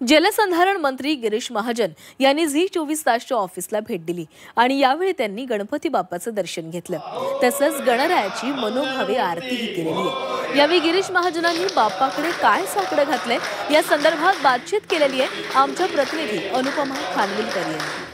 जलसंधारण मंत्री गिरीश महाजन यांनी झी24 तासच्या ऑफिसला भेट दिली आणि यावेळी त्यांनी गणपती बाप्पाचं दर्शन घेतलं। तसंच गणरायाची मनोभावे आरतीही केलेली आहे। यावेळी गिरीश महाजनांनी बाप्पाकडे काय साकडं घातलंय या संदर्भात बातचीत केलेली आहे आमच्या प्रतिनिधी अनुपमा खानविलकर यांनी।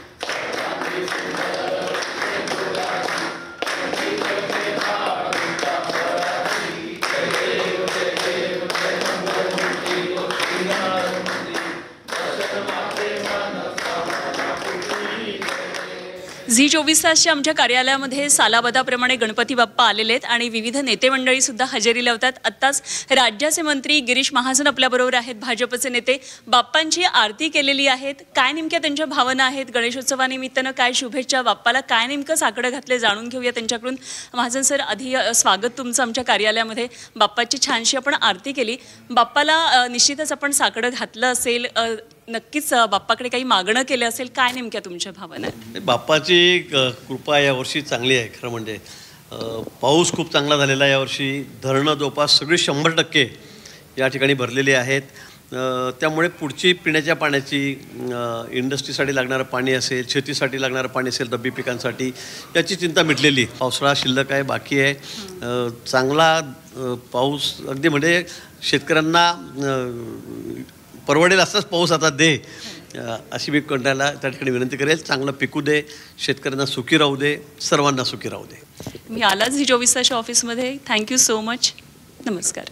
झी24 तासच्या आमच्या कार्यालयामध्ये सालाबदाप्रमाणे गणपती बाप्पा आलेले आहेत आणि विविध नेते मंडळी सुद्धा हजेरी लावतात। आत्ताच राज्याचे मंत्री गिरीश महाजन आपल्याबरोबर आहेत, भाजपचे नेते। बाप्पांची आरती केलेली आहेत, काय नेमक्या त्यांच्या भावना आहेत, गणेशोत्सवानिमित्तानं काय शुभेच्छा, बाप्पाला काय नेमकं साकडं घातले जाणून घेऊया त्यांच्याकडून। महाजन सर, आधी स्वागत तुमचं आमच्या कार्यालयामध्ये। बाप्पाची छानशी आपण आरती केली, बाप्पाला निश्चितच आपण साकडं घातलं असेल, नक्कीच बाप्पाकडे काही मागणं केलं असेल, काय नेमक्या तुमच्या भावना आहेत? बाप्पाची कृपा यावर्षी चांगली आहे। खरं म्हणजे पाऊस खूप चांगला झालेला आहे यावर्षी। धरणं जवळपास सगळी 100% या ठिकाणी भरलेली आहेत। त्यामुळे पुढची पिण्याच्या पाण्याची, इंडस्ट्रीसाठी लागणारं पाणी असेल, शेतीसाठी लागणारं पाणी असेल, रब्बी पिकांसाठी, याची चिंता मिटलेली। पावसाळा शिल्लक आहे, बाकी आहे। चांगला पाऊस अगदी म्हणजे शेतकऱ्यांना परवडेल असाच पाऊस आता दे, अशी मी कोणाला त्या ठिकाणी विनंती करेल। चांगलं पिकू दे, शेतकऱ्यांना सुखी राहू दे, सर्वांना सुखी राहू दे। मी आला झी24 तासच्या ऑफिसमध्ये। Thank you so much. नमस्कार।